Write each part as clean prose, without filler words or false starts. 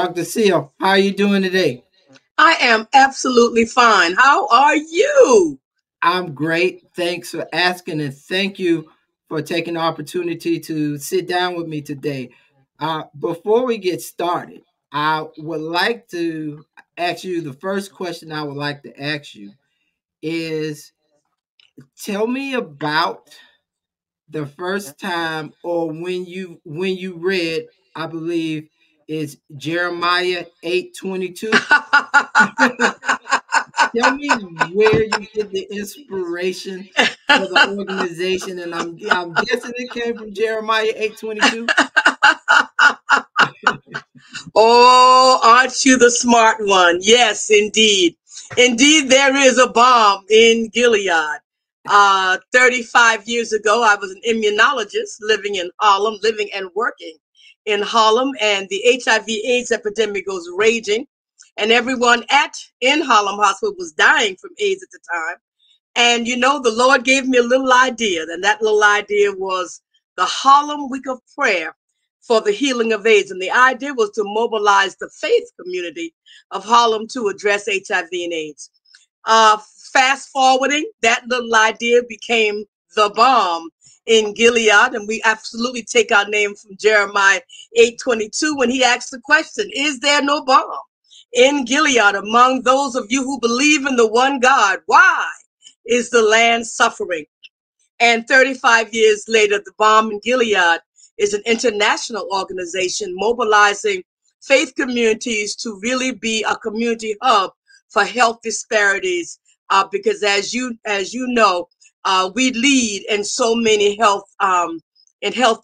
Dr. Seal, how are you doing today? I am absolutely fine. How are you? I'm great. Thanks for asking, and thank you for taking the opportunity to sit down with me today. Before we get started, I would like to ask you the first question I would like to ask you is tell me about the first time or when you read, I believe is Jeremiah 8:22. Tell me where you get the inspiration for the organization, and I'm guessing it came from Jeremiah 8:22. Oh, aren't you the smart one? Yes, indeed. Indeed, there is a bomb in Gilead. 35 years ago, I was an immunologist living in Harlem, living and working in Harlem, and the HIV/AIDS epidemic was raging, and everyone at in Harlem Hospital was dying from AIDS at the time. And the Lord gave me a little idea, and that little idea was the Harlem Week of Prayer for the healing of AIDS. And the idea was to mobilize the faith community of Harlem to address HIV and AIDS. Uh, Fast forwarding, that little idea became the bomb in Gilead, and we absolutely take our name from Jeremiah 8:22 when he asked the question, is there no bomb in Gilead among those of you who believe in the one God? Why is the land suffering? And 35 years later, the Balm in Gilead is an international organization mobilizing faith communities to really be a community hub for health disparities. Because as you know, we lead in so many health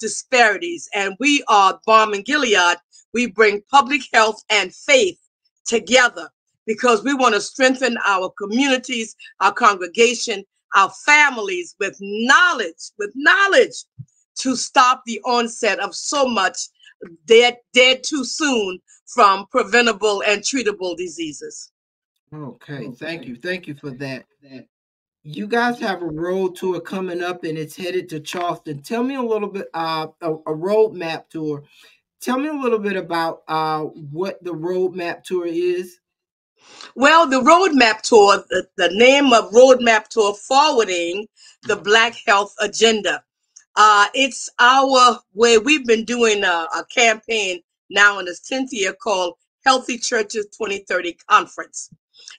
disparities, and we are Balm in Gilead. We bring public health and faith together because we want to strengthen our communities, our congregation, our families with knowledge to stop the onset of so much dead too soon from preventable and treatable diseases. Okay, thank you for that. You guys have a road tour coming up, and it's headed to Charleston. Tell me a little bit, a roadmap tour. Tell me a little bit about what the roadmap tour is. Well, the roadmap tour, the name of roadmap tour, forwarding the Black Health Agenda. It's our way. We've been doing a campaign now in its 10th year called Healthy Churches 2030 Conference.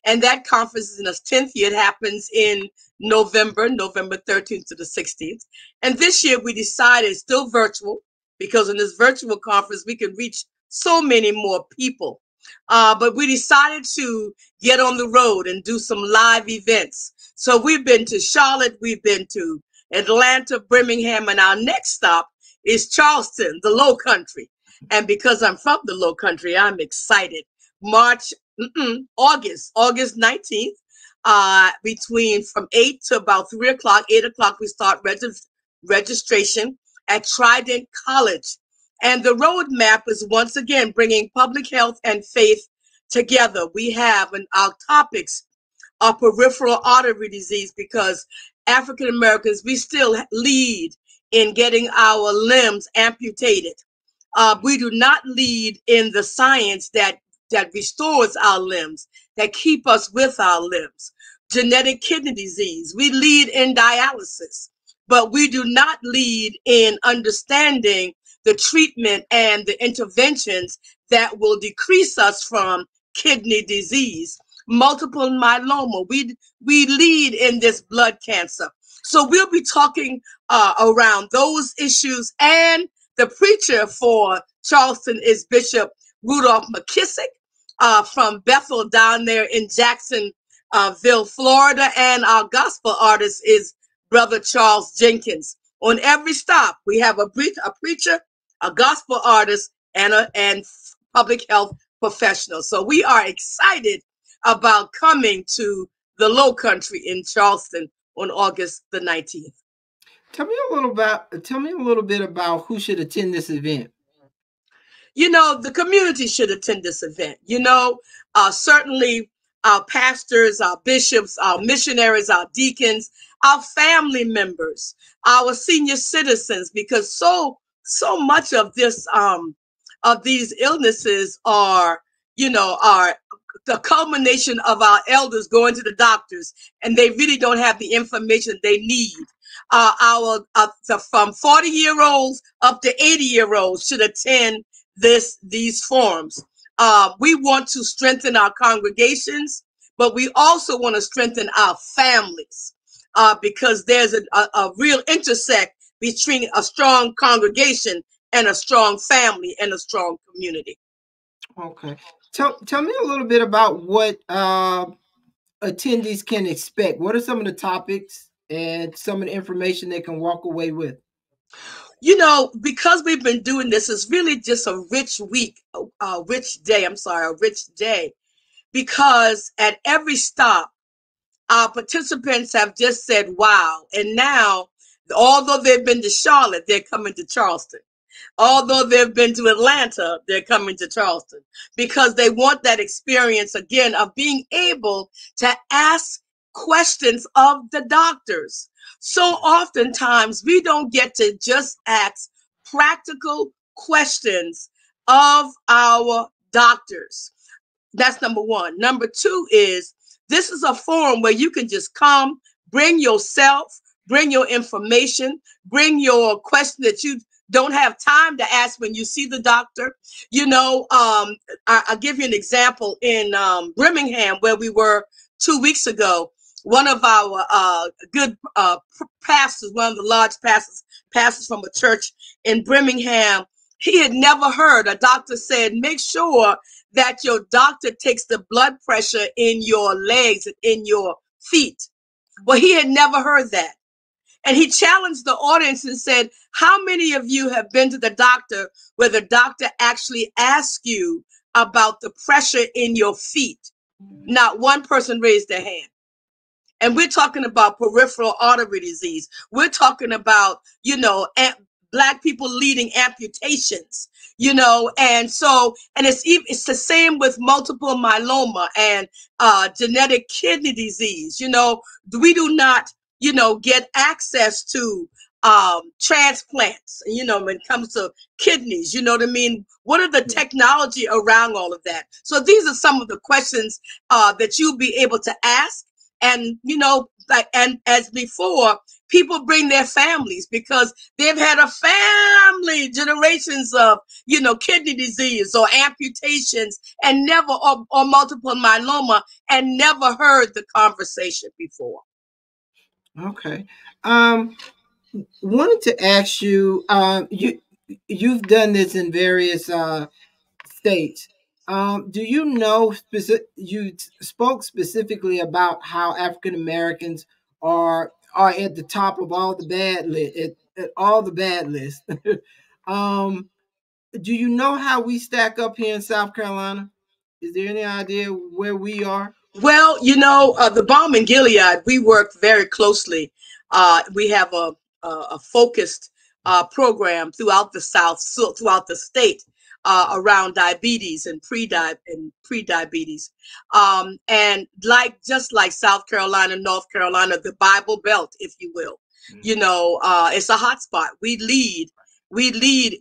And that conference is in its 10th year. It happens in November 13th to the 16th. And this year we decided, still virtual, because in this virtual conference we can reach so many more people. But we decided to get on the road and do some live events. So we've been to Charlotte, we've been to Atlanta, Birmingham, and our next stop is Charleston, the Low Country. And because I'm from the Low Country, I'm excited. March, August 19th, between from 8 to about 3 o'clock, 8 o'clock, we start registration at Trident College. And the roadmap is once again bringing public health and faith together. We have in our topics peripheral artery disease because African Americans, we still lead in getting our limbs amputated. We do not lead in the science that restores our limbs, that keep us with our limbs. Genetic kidney disease, we lead in dialysis, but we do not lead in understanding the treatment and the interventions that will decrease us from kidney disease. Multiple myeloma, we lead in this blood cancer. So we'll be talking around those issues, and the preacher for Charleston is Bishop Rudolph McKissick from Bethel down there in Jacksonville, Florida, and our gospel artist is Brother Charles Jenkins. On every stop, we have a preacher, a gospel artist, and public health professional. So we are excited about coming to the Low Country in Charleston on August the 19th. Tell me a little bit about who should attend this event. The community should attend this event. Certainly our pastors, our bishops, our missionaries, our deacons, our family members, our senior citizens, because so much of this of these illnesses are, are the culmination of our elders going to the doctors, and they really don't have the information they need. From 40-year-olds up to 80-year-olds should attend these forums. We want to strengthen our congregations, but we also want to strengthen our families, because there's a real intersect between a strong congregation and a strong family and a strong community. Okay. Tell me a little bit about what attendees can expect. What are some of the topics and some of the information they can walk away with? Because we've been doing this, it's really just a rich week, a rich day, because at every stop, our participants have just said, wow. And now, although they've been to Charlotte, they're coming to Charleston. Although they've been to Atlanta, they're coming to Charleston, because they want that experience again of being able to ask questions of the doctors. So oftentimes we don't get to just ask practical questions of our doctors. That's number one. Number two is, this is a forum where you can just come, bring yourself, bring your information, bring your question that you don't have time to ask when you see the doctor. I'll give you an example. In Birmingham, where we were 2 weeks ago, one of our good pastors, one of the large pastors from a church in Birmingham, he had never heard. A doctor said, make sure that your doctor takes the blood pressure in your legs and in your feet. Well, he had never heard that. And he challenged the audience and said, how many of you have been to the doctor where the doctor actually asked you about the pressure in your feet? Not one person raised their hand. And we're talking about peripheral artery disease. We're talking about, Black people leading amputations, and it's the same with multiple myeloma and genetic kidney disease. We do not, get access to transplants, when it comes to kidneys, you know what I mean? What are the technology around all of that? So these are some of the questions that you'll be able to ask. And, and as before, people bring their families because they've had a family, generations of, kidney disease or amputations and never, or multiple myeloma, and never heard the conversation before. Okay. Wanted to ask you, you've done this in various states. Do you know you spoke specifically about how African Americans are at the top of all the bad at all the bad lists? Do you know how we stack up here in South Carolina? Is there any idea where we are? Well, the Balm and Gilead, we work very closely. We have a focused program throughout the South, throughout the state, around diabetes and pre-diabetes. And just like South Carolina, North Carolina, the Bible Belt, if you will, it's a hot spot. We lead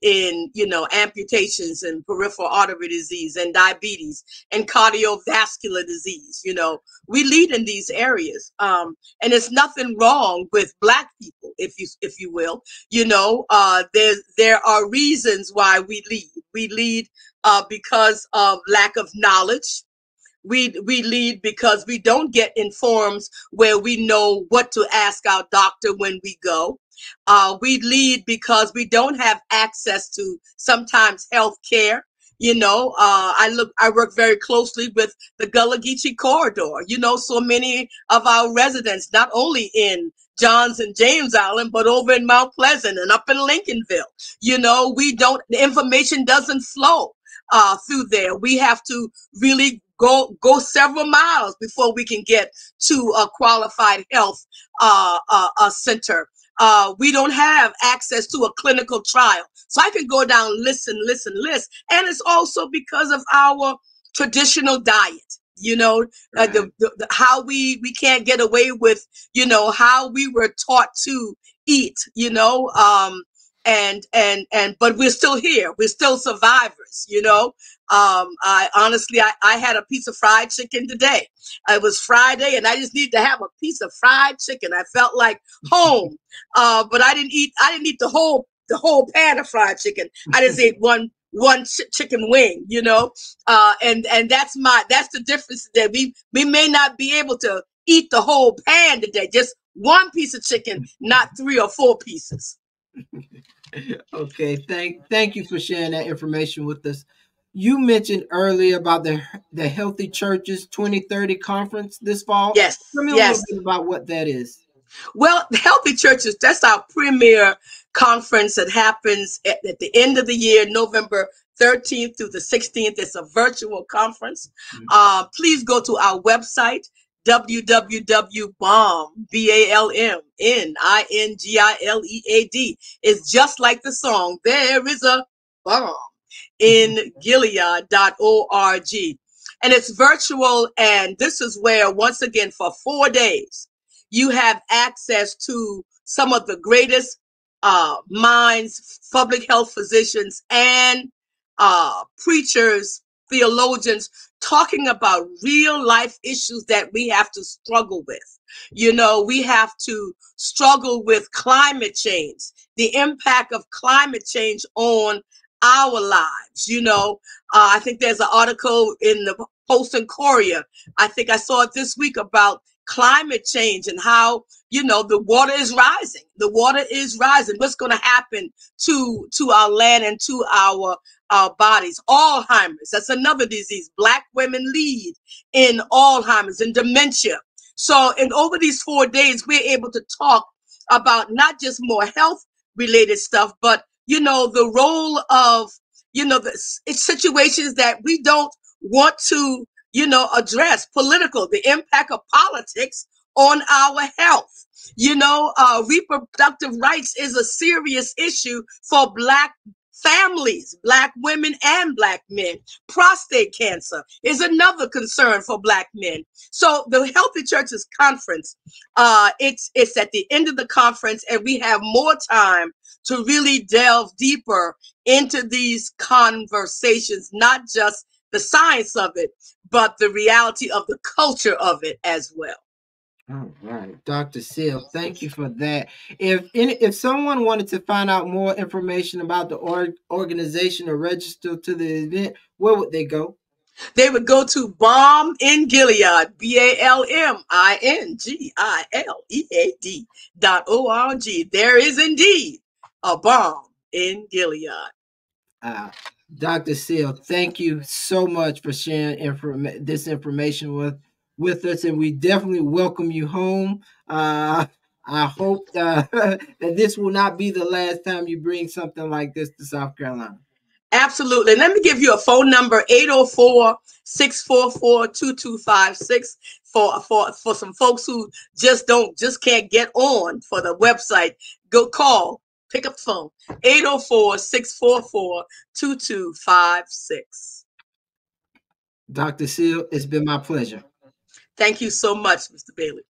in, amputations and peripheral artery disease and diabetes and cardiovascular disease. We lead in these areas. And there's nothing wrong with Black people, if you will. There are reasons why we lead. We lead because of lack of knowledge. We lead because we don't get in forums where we know what to ask our doctor when we go. We lead because we don't have access to sometimes health care. I work very closely with the Gullah Geechee corridor. So many of our residents, not only in Johns and James Island, but over in Mount Pleasant and up in Lincolnville, the information doesn't flow through there. We have to really go several miles before we can get to a qualified health center. We don't have access to a clinical trial. So I can go down list. And it's also because of our traditional diet, right. How we can't get away with, how we were taught to eat, But we're still here. We're still survivors, you know. I honestly, I had a piece of fried chicken today. It was Friday, and I just needed to have a piece of fried chicken. I felt like home. But I didn't eat. I didn't eat the whole pan of fried chicken. I just ate one chicken wing, you know. And that's the difference today. We may not be able to eat the whole pan today. Just one piece of chicken, not 3 or 4 pieces. Okay, thank you for sharing that information with us. You mentioned earlier about the Healthy Churches 2030 conference this fall. Yes, Tell me a little yes. bit about what that is. Well, the Healthy Churches, that's our premier conference that happens at the end of the year, November 13th through the 16th. It's a virtual conference. Please go to our website, www.balm, BALMNINGILEAD. It's just like the song, There is a Balm in Gilead.org. And it's virtual. And this is where, once again, for 4 days, you have access to some of the greatest minds, public health physicians, and preachers, theologians talking about real life issues that we have to struggle with. You know, we have to struggle with climate change, the impact of climate change on our lives. You know, I think there's an article in the Post and Courier. I think I saw it this week about climate change and how, you know, the water is rising. The water is rising. What's going to happen to our land and to our bodies? Alzheimer's, that's another disease. Black women lead in Alzheimer's and dementia. So, and over these 4 days, we're able to talk about not just more health related stuff, but, you know, the role of, you know, it's situations that we don't want to, you know, address. Political, the impact of politics on our health. You know, reproductive rights is a serious issue for Black families, Black women and Black men. Prostate cancer is another concern for Black men. So the Healthy Churches Conference, it's at the end of the conference, and we have more time to really delve deeper into these conversations, not just the science of it, but the reality of the culture of it as well. All right, Dr. Seal, thank you for that. If someone wanted to find out more information about the organization or register to the event, where would they go? They would go to Balm in Gilead, BALMINGILEAD.org. There is indeed a balm in Gilead. Uh, Dr. Seal, thank you so much for sharing this information with us, and we definitely welcome you home. I hope that this will not be the last time you bring something like this to South Carolina. Absolutely. Let me give you a phone number, 804-644-2256 for some folks who just can't get on for the website. Go call, pick up the phone, 804-644-2256. Dr. Seal, it's been my pleasure. Thank you so much, Mr. Bailey.